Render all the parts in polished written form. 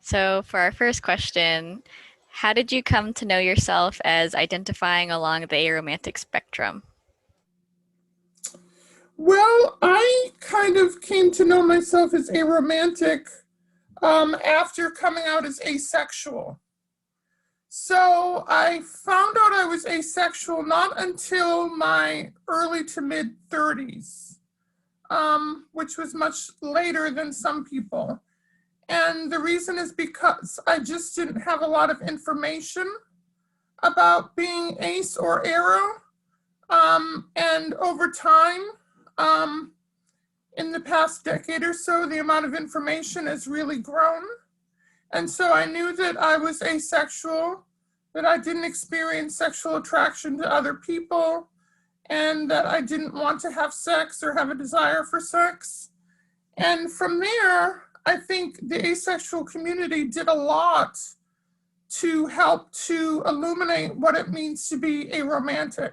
So, for our first question, how did you come to know yourself as identifying along the aromantic spectrum? Well, I kind of came to know myself as aromantic after coming out as asexual. So I found out I was asexual not until my early to mid 30s, which was much later than some people. And the reason is because I just didn't have a lot of information about being ace or aro. And over time, um, in the past decade or so, the amount of information has really grown. And so I knew that I was asexual, that I didn't experience sexual attraction to other people, and that I didn't want to have sex or have a desire for sex. And from there, I think the asexual community did a lot to help to illuminate what it means to be aromantic.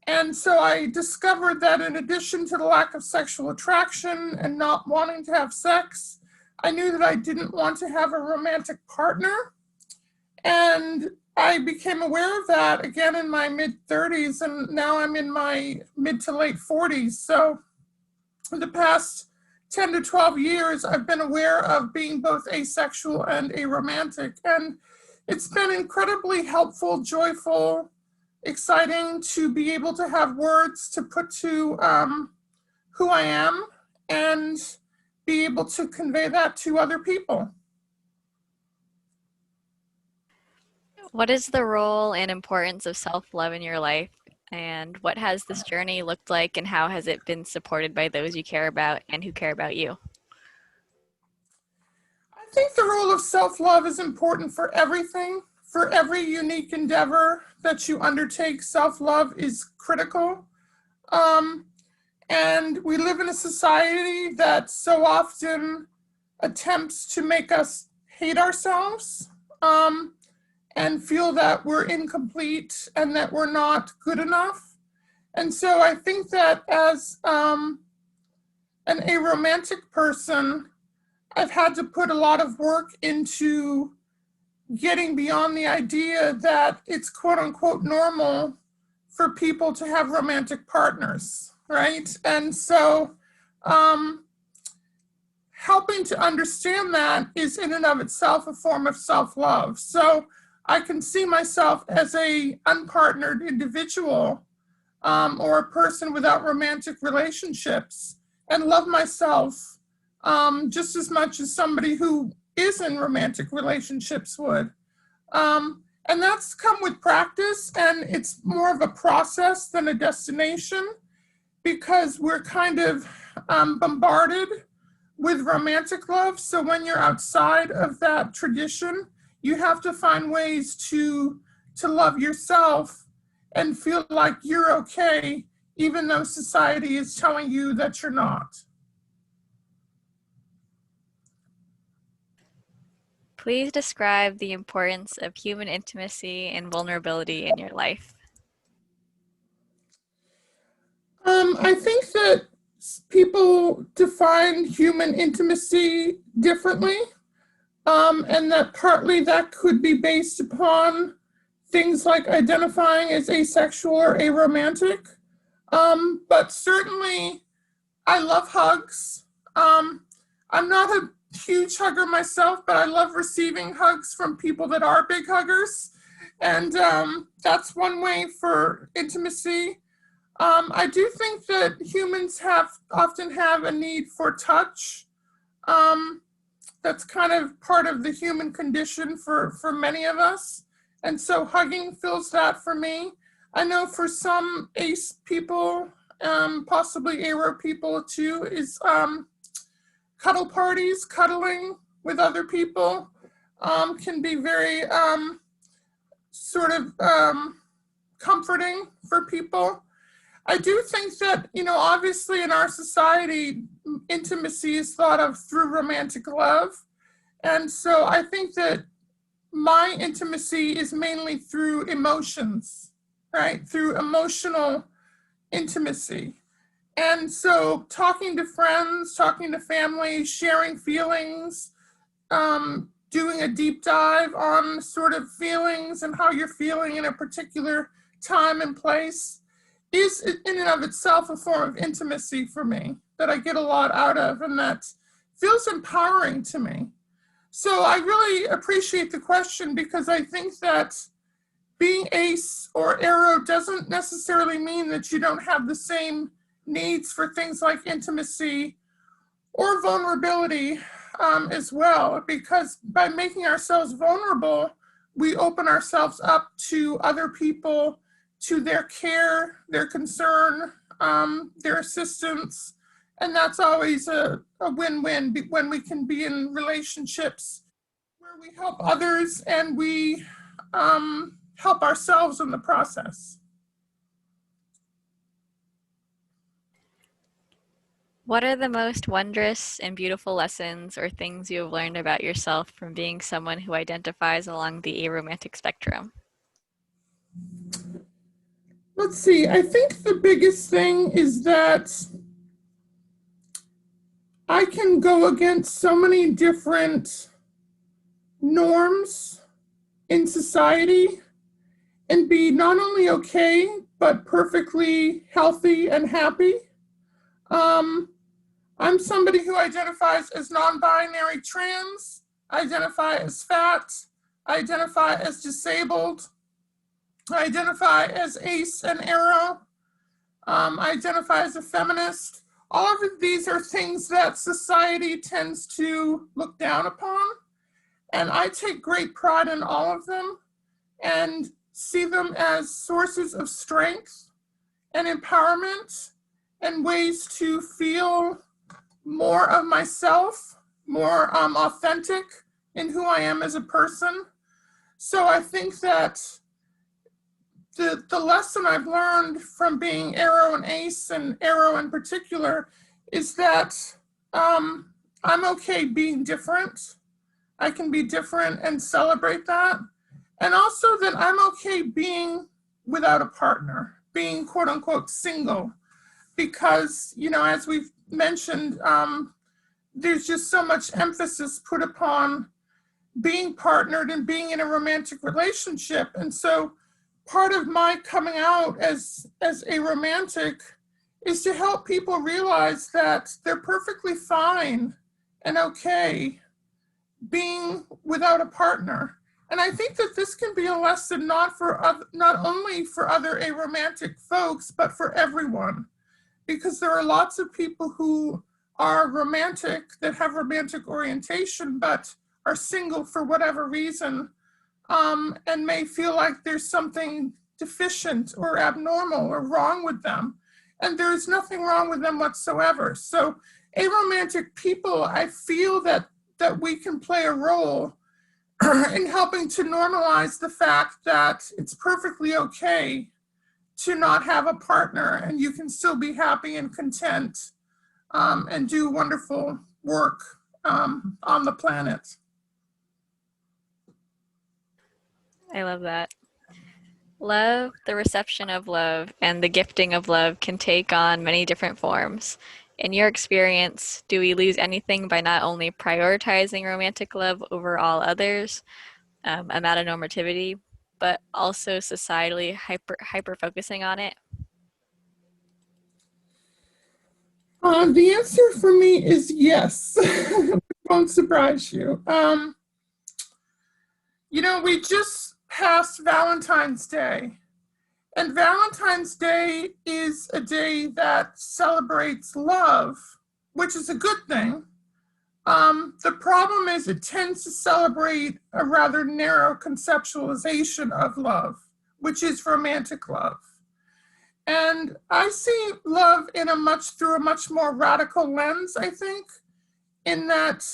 And so I discovered that in addition to the lack of sexual attraction and not wanting to have sex, I knew that I didn't want to have a romantic partner. And I became aware of that again in my mid 30s, and now I'm in my mid to late 40s. So, in the past 10 to 12 years, I've been aware of being both asexual and aromantic. And it's been incredibly helpful, joyful, exciting to be able to have words to put to who I am and be able to convey that to other people. What is the role and importance of self-love in your life? And what has this journey looked like, and how has it been supported by those you care about and who care about you? I think the role of self love is important for everything. For every unique endeavor that you undertake, self love is critical. Um, and we live in a society that so often attempts to make us hate ourselves, and feel that we're incomplete and that we're not good enough. And so I think that as an aromantic person, I've had to put a lot of work into getting beyond the idea that it's quote unquote normal for people to have romantic partners, right? And so helping to understand that is in and of itself a form of self-love. So I can see myself as a unpartnered individual, or a person without romantic relationships, and love myself just as much as somebody who is in romantic relationships would. And that's come with practice, and it's more of a process than a destination because we're kind of bombarded with romantic love. So when you're outside of that tradition, you have to find ways to love yourself and feel like you're okay, even though society is telling you that you're not. Please describe the importance of human intimacy and vulnerability in your life. I think that people define human intimacy differently, and that partly that could be based upon things like identifying as asexual or aromantic. But certainly, I love hugs. I'm not a huge hugger myself, but I love receiving hugs from people that are big huggers. And that's one way for intimacy. I do think that humans have often have a need for touch. Um, that's kind of part of the human condition for many of us. And so hugging fills that for me. I know for some ace people, possibly aro people too, is cuddle parties, cuddling with other people can be very sort of comforting for people. I do think that, obviously in our society, intimacy is thought of through romantic love. And so I think that my intimacy is mainly through emotions, right? Through emotional intimacy. And so talking to friends, talking to family, sharing feelings, doing a deep dive on sort of feelings and how you're feeling in a particular time and place is in and of itself a form of intimacy for me that I get a lot out of and that feels empowering to me. So I really appreciate the question because I think that being ace or arrow doesn't necessarily mean that you don't have the same needs for things like intimacy or vulnerability as well, because by making ourselves vulnerable, we open ourselves up to other people, to their care, their concern, their assistance. And that's always a win-win when we can be in relationships where we help others and we help ourselves in the process. What are the most wondrous and beautiful lessons or things you have learned about yourself from being someone who identifies along the aromantic spectrum? Let's see, I think the biggest thing is that I can go against so many different norms in society and be not only okay, but perfectly healthy and happy. Um, I'm somebody who identifies as non binary trans, I identify as fat, I identify as disabled, I identify as ace and arrow, I identify as a feminist. All of these are things that society tends to look down upon. And I take great pride in all of them and see them as sources of strength and empowerment and ways to feel more of myself, more authentic in who I am as a person. So I think that the lesson I've learned from being arrow and ace and arrow in particular is that I'm okay being different. I can be different and celebrate that. And also that I'm okay being without a partner, being quote unquote single, because, you know, as we've mentioned, there's just so much emphasis put upon being partnered and being in a romantic relationship. And so part of my coming out as a romantic is to help people realize that they're perfectly fine and okay being without a partner. And I think that this can be a lesson not only for other aromantic folks, but for everyone, because there are lots of people who are romantic that have romantic orientation, but are single for whatever reason, and may feel like there's something deficient or abnormal or wrong with them. And there's nothing wrong with them whatsoever. So aromantic people, I feel that we can play a role in helping to normalize the fact that it's perfectly okay to not have a partner and you can still be happy and content and do wonderful work on the planet. I love that. Love, the reception of love, and the gifting of love can take on many different forms. In your experience, do we lose anything by not only prioritizing romantic love over all others, amount of normativity, but also societally hyper focusing on it? The answer for me is yes. It won't surprise you. You know, we just passed Valentine's Day. And Valentine's Day is a day that celebrates love, which is a good thing. The problem is it tends to celebrate a rather narrow conceptualization of love, which is romantic love. And I see love through a much more radical lens, I think, in that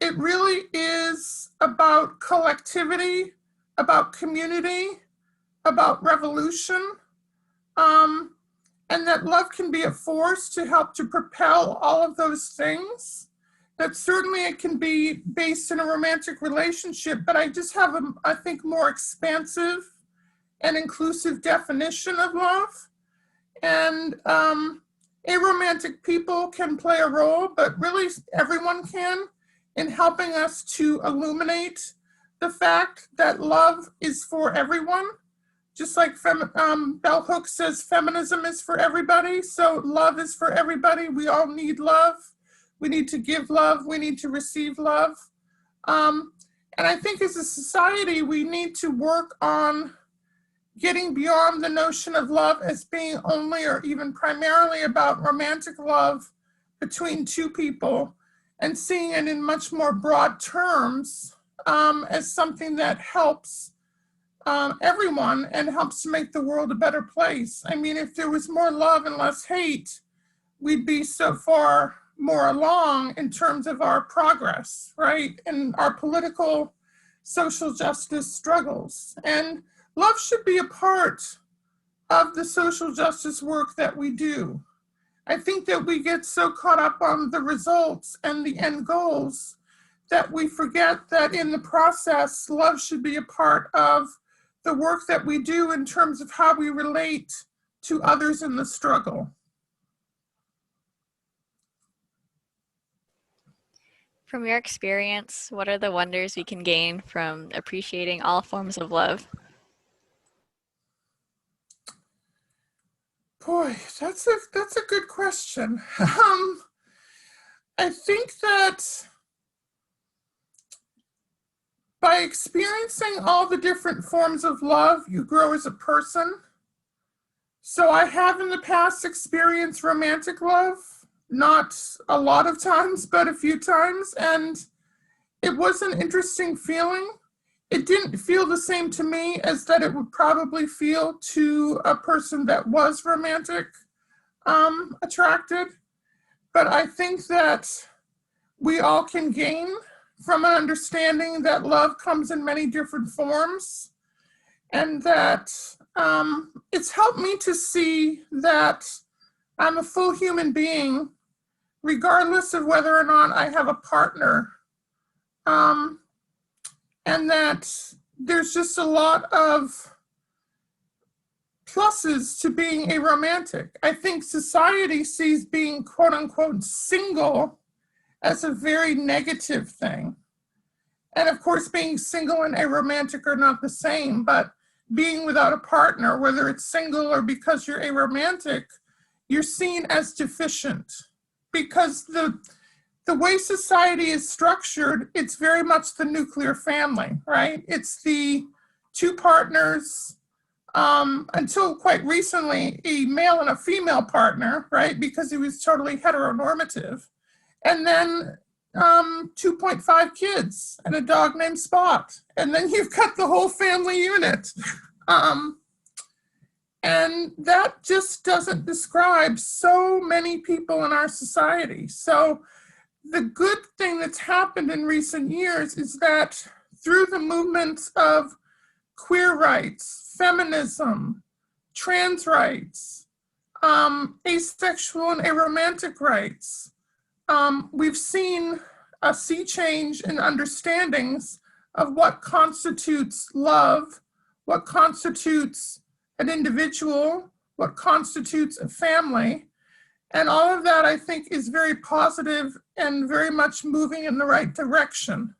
it really is about collectivity, about community, about revolution, and that love can be a force to help to propel all of those things. That certainly it can be based in a romantic relationship, but I just have I think, more expansive and inclusive definition of love. And aromantic people can play a role, but really everyone can. in helping us to illuminate the fact that love is for everyone. Just like Bell Hooks says, feminism is for everybody. So love is for everybody. We all need love. We need to give love. We need to receive love. And I think as a society, we need to work on getting beyond the notion of love as being only or even primarily about romantic love between two people, and seeing it in much more broad terms as something that helps everyone and helps to make the world a better place. I mean, if there was more love and less hate, we'd be so far more along in terms of our progress, right? And our political, social justice struggles. And love should be a part of the social justice work that we do. I think that we get so caught up on the results and the end goals that we forget that in the process, love should be a part of the work that we do in terms of how we relate to others in the struggle. From your experience, what are the wonders we can gain from appreciating all forms of love? Boy, that's a good question. I think that by experiencing all the different forms of love, you grow as a person. So I have in the past experienced romantic love, not a lot of times, but a few times, and it was an interesting feeling. It didn't feel the same to me as that it would probably feel to a person that was romantic attracted. But I think that we all can gain from an understanding that love comes in many different forms, and that it's helped me to see that I'm a full human being, regardless of whether or not I have a partner. And that there's just a lot of pluses to being a romantic. I think society sees being quote unquote single as a very negative thing. And of course, being single and aromantic are not the same, but being without a partner, whether it's single or because you're aromantic, you're seen as deficient, because the way society is structured, it's very much the nuclear family, right? It's the two partners, until quite recently, a male and a female partner, right? Because he was totally heteronormative. And then 2.5 kids and a dog named Spot. And then you've got the whole family unit. And that just doesn't describe so many people in our society. So the good thing that's happened in recent years is that through the movements of queer rights, feminism, trans rights, asexual and aromantic rights, we've seen a sea change in understandings of what constitutes love, what constitutes an individual, what constitutes a family. And all of that, I think, is very positive and very much moving in the right direction.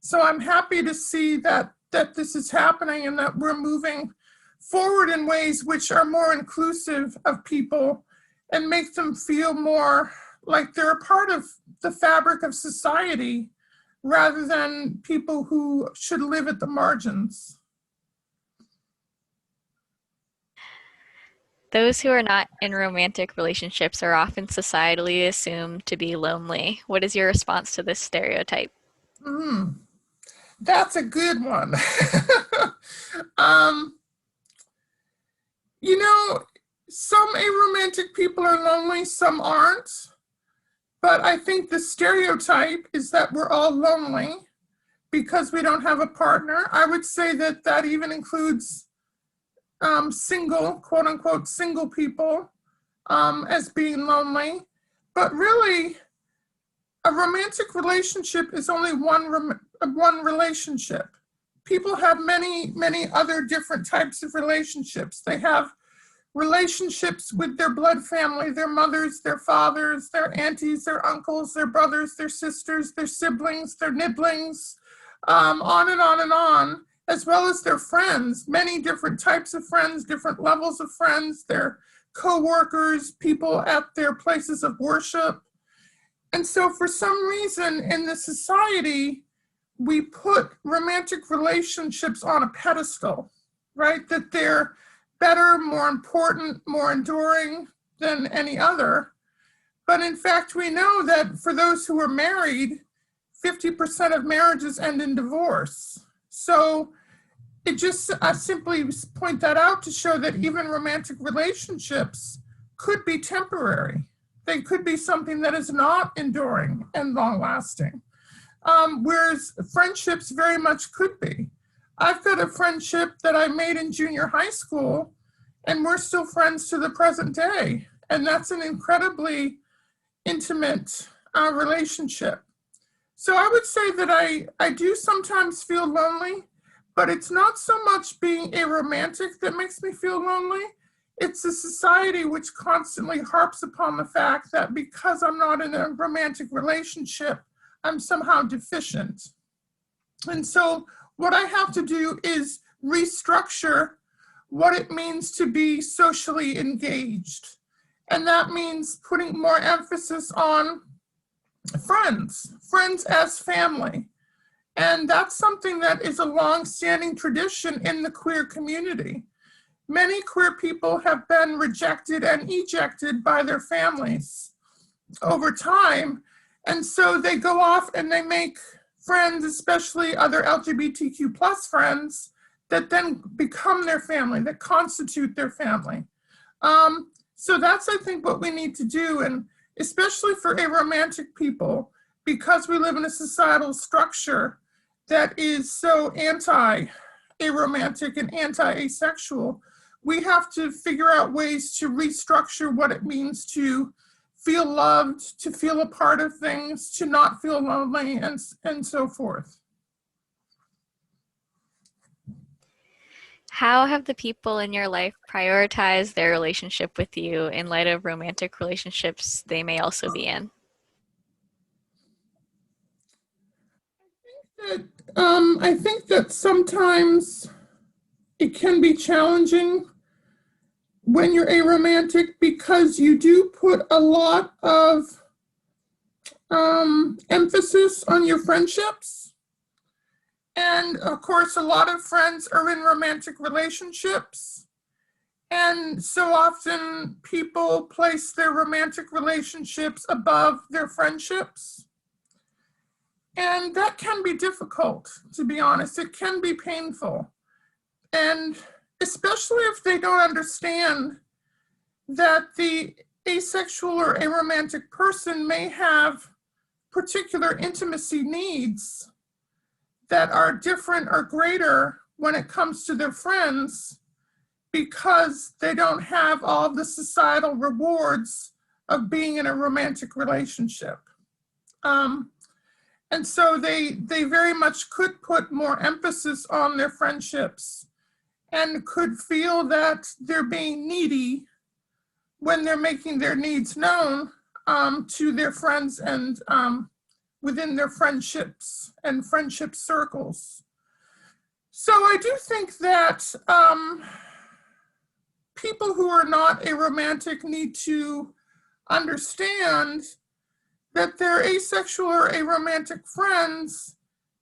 So I'm happy to see that this is happening and that we're moving forward in ways which are more inclusive of people and make them feel more like they're a part of the fabric of society rather than people who should live at the margins. Those who are not in romantic relationships are often societally assumed to be lonely. What is your response to this stereotype? That's a good one. Some aromantic people are lonely, some aren't. But I think the stereotype is that we're all lonely because we don't have a partner. I would say that even includes single, quote unquote, single people as being lonely. But really, a romantic relationship is only one relationship. People have many, many other different types of relationships. They have relationships with their blood family, their mothers, their fathers, their aunties, their uncles, their brothers, their sisters, their siblings, their nibblings, on and on and on, as well as their friends, many different types of friends, different levels of friends, their co-workers, people at their places of worship. And so for some reason in the society, we put romantic relationships on a pedestal, right? That they're better, more important, more enduring than any other. But in fact, we know that for those who are married, 50% of marriages end in divorce. So it just, I simply point that out to show that even romantic relationships could be temporary. They could be something that is not enduring and long lasting. Whereas friendships very much could be. I've got a friendship that I made in junior high school, and we're still friends to the present day. And that's an incredibly intimate relationship. So I would say that I do sometimes feel lonely, but it's not so much being aromantic that makes me feel lonely. It's a society which constantly harps upon the fact that because I'm not in a romantic relationship, I'm somehow deficient. And so what I have to do is restructure what it means to be socially engaged. And that means putting more emphasis on friends as family. And that's something that is a long-standing tradition in the queer community. Many queer people have been rejected and ejected by their families over time. And so they go off and they make friends, especially other LGBTQ plus friends, that then become their family, that constitute their family. So that's, I think, what we need to do. And especially for aromantic people, because we live in a societal structure that is so anti-aromantic and anti-asexual, we have to figure out ways to restructure what it means to feel loved, to feel a part of things, to not feel lonely, and so forth. How have the people in your life prioritized their relationship with you in light of romantic relationships they may also be in? I think that sometimes it can be challenging when you're aromantic because you do put a lot of emphasis on your friendships. And of course, a lot of friends are in romantic relationships. And so often people place their romantic relationships above their friendships. And that can be difficult, to be honest. It can be painful. And especially if they don't understand that the asexual or aromantic person may have particular intimacy needs that are different or greater when it comes to their friends because they don't have all the societal rewards of being in a romantic relationship. And so they very much could put more emphasis on their friendships and could feel that they're being needy when they're making their needs known to their friends and within their friendships and friendship circles. So I do think that people who are not aromantic need to understand that their asexual or aromantic friends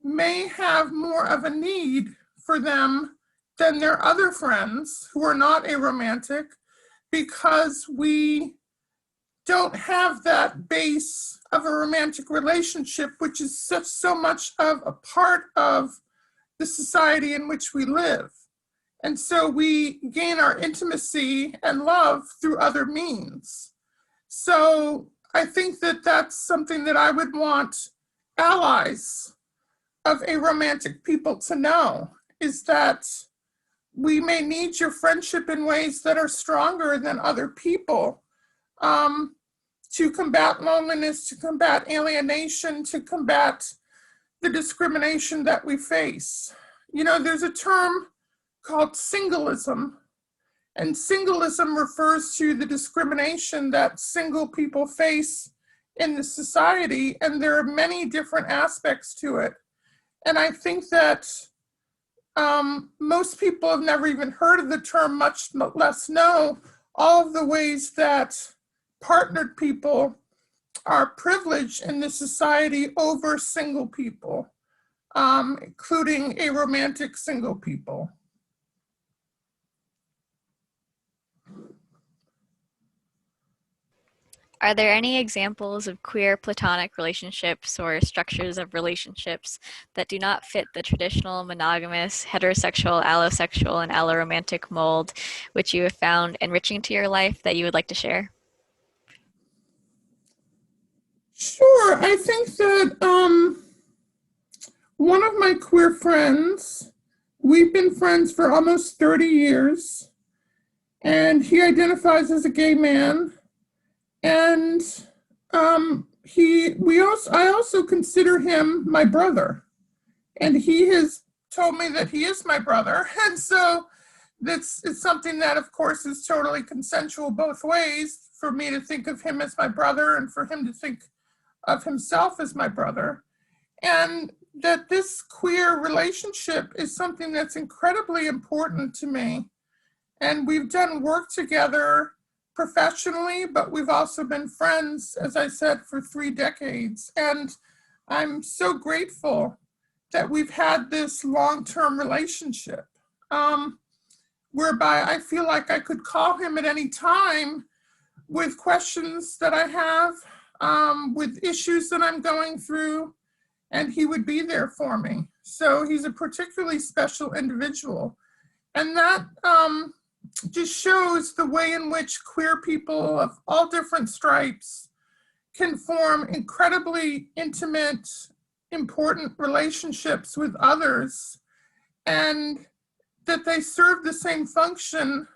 may have more of a need for them than their other friends who are not aromantic, because we don't have that base of a romantic relationship, which is so much of a part of the society in which we live. And so we gain our intimacy and love through other means. So I think that that's something that I would want allies of aromantic people to know, is that we may need your friendship in ways that are stronger than other people, to combat loneliness, to combat alienation, to combat the discrimination that we face. You know, there's a term called singleism, And singleism refers to the discrimination that single people face in the society, and there are many different aspects to it. And I think that most people have never even heard of the term, much less know all of the ways that partnered people are privileged in this society over single people, including aromantic single people. Are there any examples of queer platonic relationships or structures of relationships that do not fit the traditional monogamous, heterosexual, allosexual, and alloromantic mold, which you have found enriching to your life that you would like to share? Sure, I think that one of my queer friends, we've been friends for almost 30 years, and he identifies as a gay man. And I also consider him my brother, and he has told me that he is my brother, and so it's something that, of course, is totally consensual both ways. For me to think of him as my brother, and for him to think of himself as my brother, and that this queer relationship is something that's incredibly important to me. And we've done work together professionally, but we've also been friends, as I said, for 3 decades. And I'm so grateful that we've had this long-term relationship, whereby I feel like I could call him at any time with questions that I have, with issues that I'm going through, and he would be there for me. So he's a particularly special individual. And that just shows the way in which queer people of all different stripes can form incredibly intimate, important relationships with others, and that they serve the same function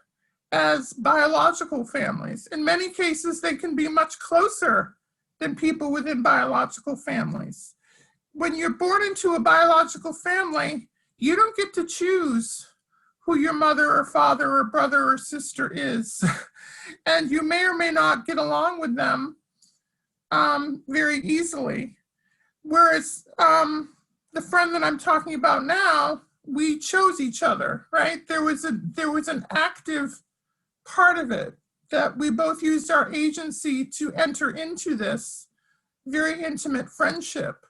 as biological families. In many cases, they can be much closer than people within biological families. When you're born into a biological family, you don't get to choose who your mother or father or brother or sister is. And you may or may not get along with them very easily. Whereas the friend that I'm talking about now, we chose each other, right? There was an active part of it that we both used our agency to enter into this very intimate friendship.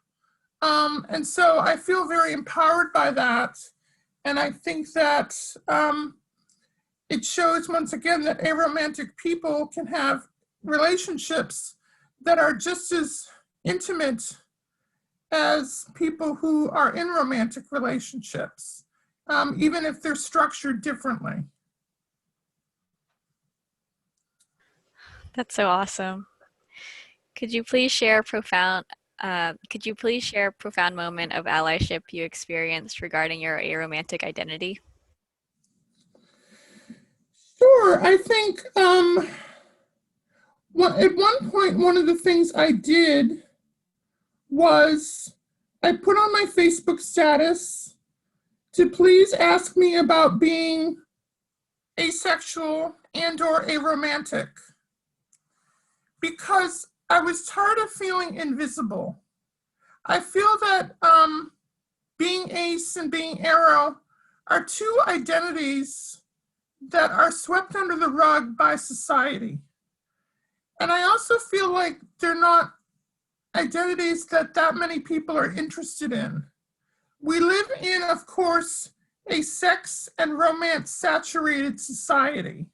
And so I feel very empowered by that. And I think that it shows once again that aromantic people can have relationships that are just as intimate as people who are in romantic relationships, even if they're structured differently. That's so awesome. Could you please share a profound moment of allyship you experienced regarding your aromantic identity? Sure, I think at one point, one of the things I did was I put on my Facebook status to please ask me about being asexual and or aromantic, because I was tired of feeling invisible. I feel that being ace and being aro are two identities that are swept under the rug by society. And I also feel like they're not identities that many people are interested in. We live in, of course, a sex and romance saturated society.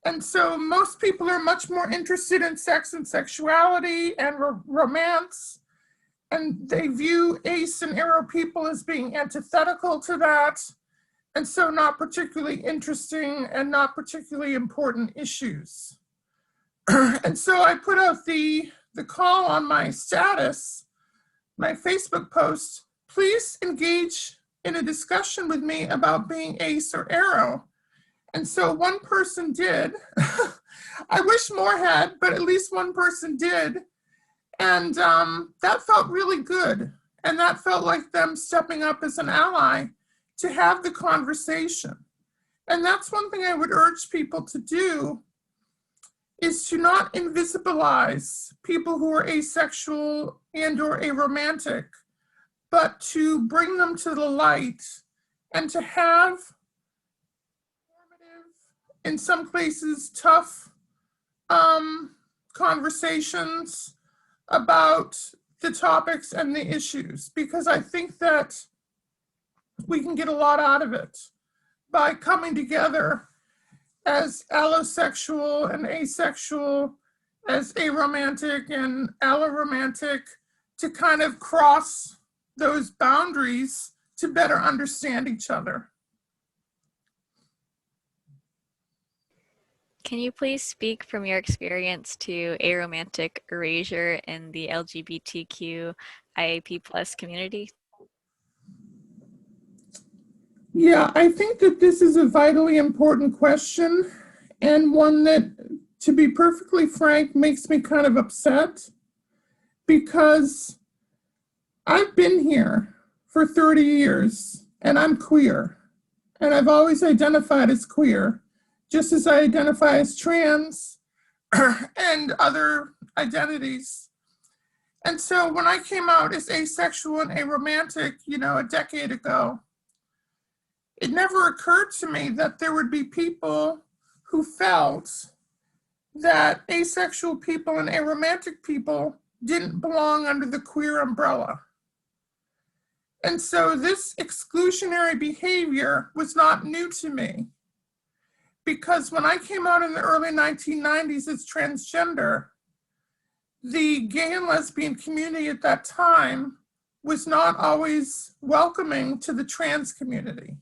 And so most people are much more interested in sex and sexuality and romance. And they view ace and aro people as being antithetical to that. And so not particularly interesting and not particularly important issues. And so I put out the call on my status, my Facebook post, please engage in a discussion with me about being ace or aro. And so one person did. I wish more had, but at least one person did. And that felt really good. And that felt like them stepping up as an ally to have the conversation. And that's one thing I would urge people to do, is to not invisibilize people who are asexual and or aromantic, but to bring them to the light and to have informative, in some places tough, conversations about the topics and the issues, because I think that we can get a lot out of it by coming together as allosexual and asexual, as aromantic and alloromantic, to kind of cross those boundaries to better understand each other. Can you please speak from your experience to aromantic erasure in the LGBTQIAP plus community? Yeah, I think that this is a vitally important question, and one that, to be perfectly frank, makes me kind of upset, because I've been here for 30 years and I'm queer, and I've always identified as queer, just as I identify as trans and other identities. And so when I came out as asexual and aromantic, a decade ago, it never occurred to me that there would be people who felt that asexual people and aromantic people didn't belong under the queer umbrella. And so this exclusionary behavior was not new to me, because when I came out in the early 1990s as transgender, the gay and lesbian community at that time was not always welcoming to the trans community.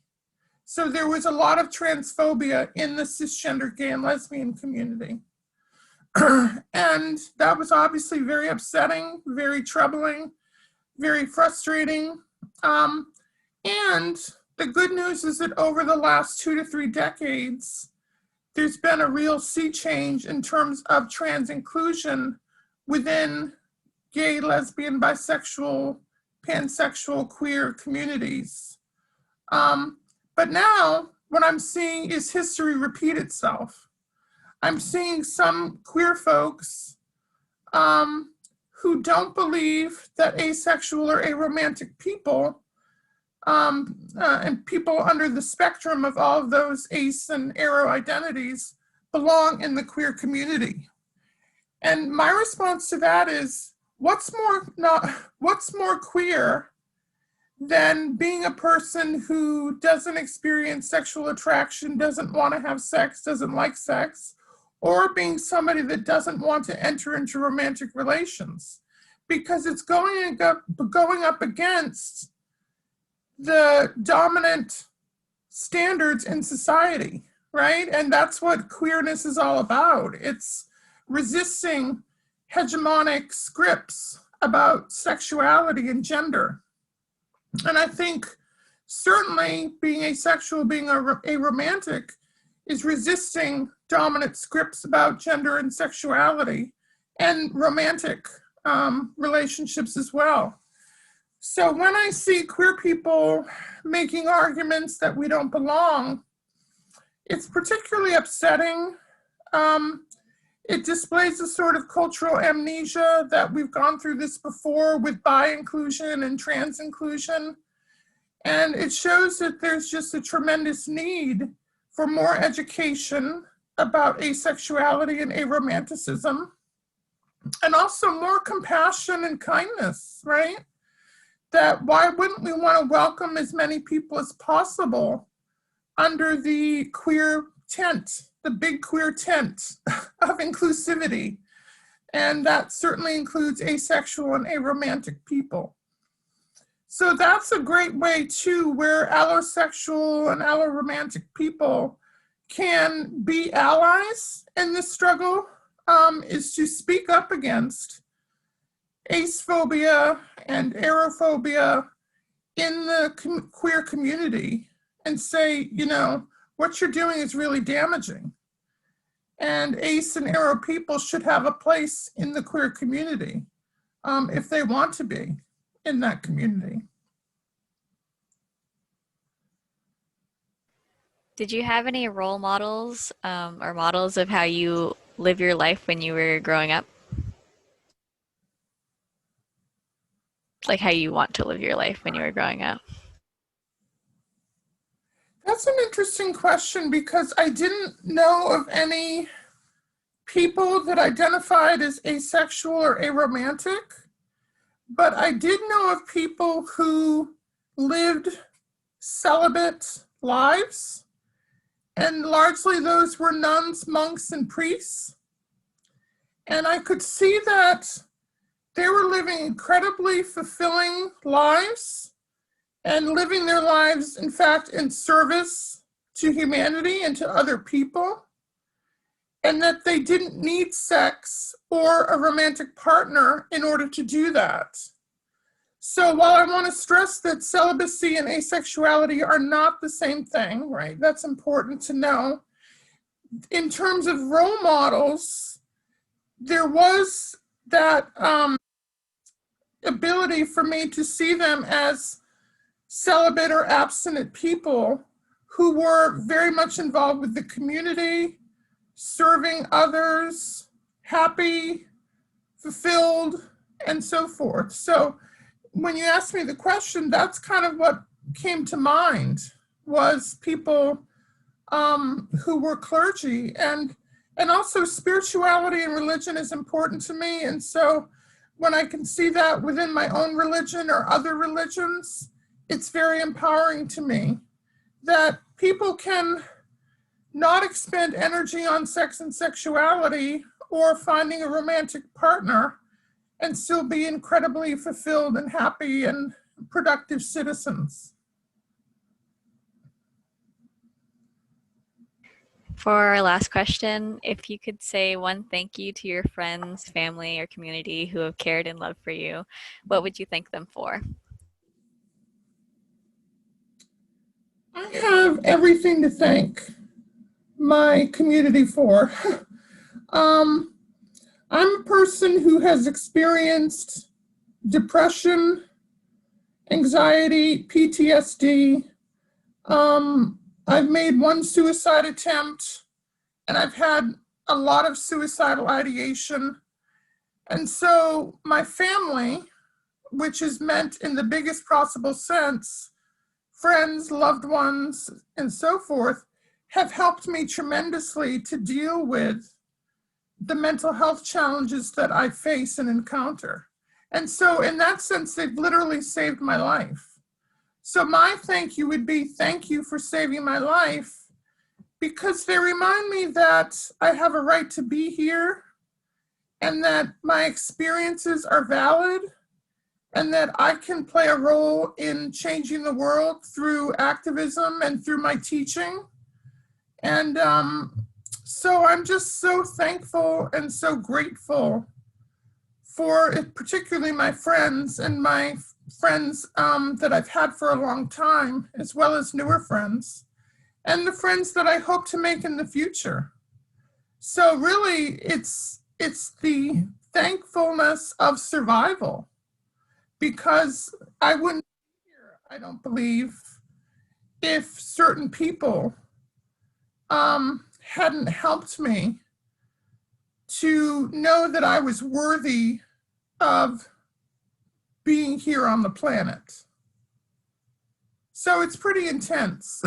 So there was a lot of transphobia in the cisgender gay and lesbian community. And that was obviously very upsetting, very troubling, very frustrating. And the good news is that over the last 2 to 3 decades, there's been a real sea change in terms of trans inclusion within gay, lesbian, bisexual, pansexual, queer communities. But now what I'm seeing is history repeat itself. I'm seeing some queer folks who don't believe that asexual or aromantic people and people under the spectrum of all of those ace and aro identities belong in the queer community. And my response to that is, what's more queer than being a person who doesn't experience sexual attraction, doesn't want to have sex, doesn't like sex, or being somebody that doesn't want to enter into romantic relations? Because it's going up against the dominant standards in society, right? And that's what queerness is all about. It's resisting hegemonic scripts about sexuality and gender. And I think certainly being asexual, being aromantic, is resisting dominant scripts about gender and sexuality and romantic relationships as well. So when I see queer people making arguments that we don't belong, it's particularly upsetting. It displays a sort of cultural amnesia that we've gone through this before with bi inclusion and trans inclusion. And it shows that there's just a tremendous need for more education about asexuality and aromanticism, and also more compassion and kindness, right? That why wouldn't we want to welcome as many people as possible under the queer tent, the big queer tent of inclusivity? And that certainly includes asexual and aromantic people. So that's a great way too, where allosexual and alloromantic people can be allies in this struggle, is to speak up against acephobia and arophobia in the queer community and say, what you're doing is really damaging. And ace and aro people should have a place in the queer community if they want to be in that community. Did you have any role models or models of how you live your life when you were growing up? Like how you want to live your life when you were growing up? That's an interesting question because I didn't know of any people that identified as asexual or aromantic, but I did know of people who lived celibate lives, and largely those were nuns, monks, and priests. And I could see that they were living incredibly fulfilling lives and living their lives, in fact, in service to humanity and to other people, and that they didn't need sex or a romantic partner in order to do that. So while I want to stress that celibacy and asexuality are not the same thing, right? That's important to know. In terms of role models, there was that ability for me to see them as celibate or abstinent people who were very much involved with the community, serving others, happy, fulfilled, and so forth. So when you asked me the question, that's kind of what came to mind was people who were clergy, and also spirituality and religion is important to me. And so when I can see that within my own religion or other religions, it's very empowering to me that people can not expend energy on sex and sexuality or finding a romantic partner and still be incredibly fulfilled and happy and productive citizens. For our last question, if you could say one thank you to your friends, family, or community who have cared and loved for you, what would you thank them for? I have everything to thank my community for. um, I'm a person who has experienced depression, anxiety, PTSD. I've made one suicide attempt, and I've had a lot of suicidal ideation. And so my family, which is meant in the biggest possible sense, friends, loved ones, and so forth, have helped me tremendously to deal with the mental health challenges that I face and encounter. And so, in that sense, they've literally saved my life. So, my thank you would be thank you for saving my life because they remind me that I have a right to be here and that my experiences are valid and that I can play a role in changing the world through activism and through my teaching. And so I'm just so thankful and so grateful for it, particularly my friends and my friends that I've had for a long time, as well as newer friends, and the friends that I hope to make in the future. So really, it's the thankfulness of survival because I wouldn't be here, I don't believe, if certain people hadn't helped me to know that I was worthy of being here on the planet. So it's pretty intense.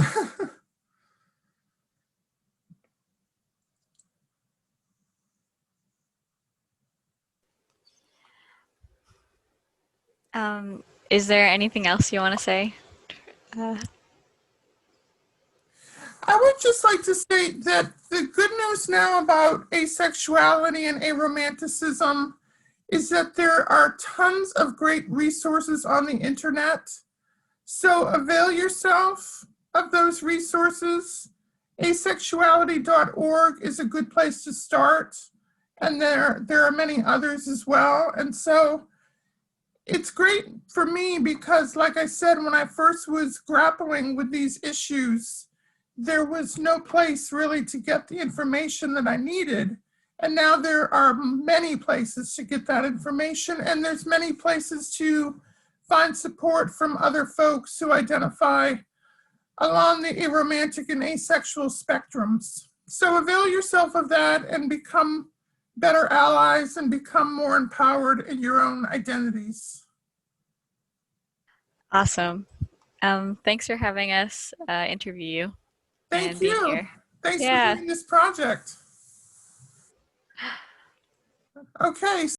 Is there anything else you want to say? Uh, I would just like to say that the good news now about asexuality and aromanticism is that there are tons of great resources on the internet. So avail yourself of those resources. Asexuality.org is a good place to start. And there are many others as well. And so it's great for me because, like I said, when I first was grappling with these issues, there was no place really to get the information that I needed. And now there are many places to get that information, and there's many places to find support from other folks who identify along the aromantic and asexual spectrums. So avail yourself of that and become better allies and become more empowered in your own identities. Awesome. Thanks for having us interview you Thank and being you. here. Thanks for Yeah. doing this project. Okay.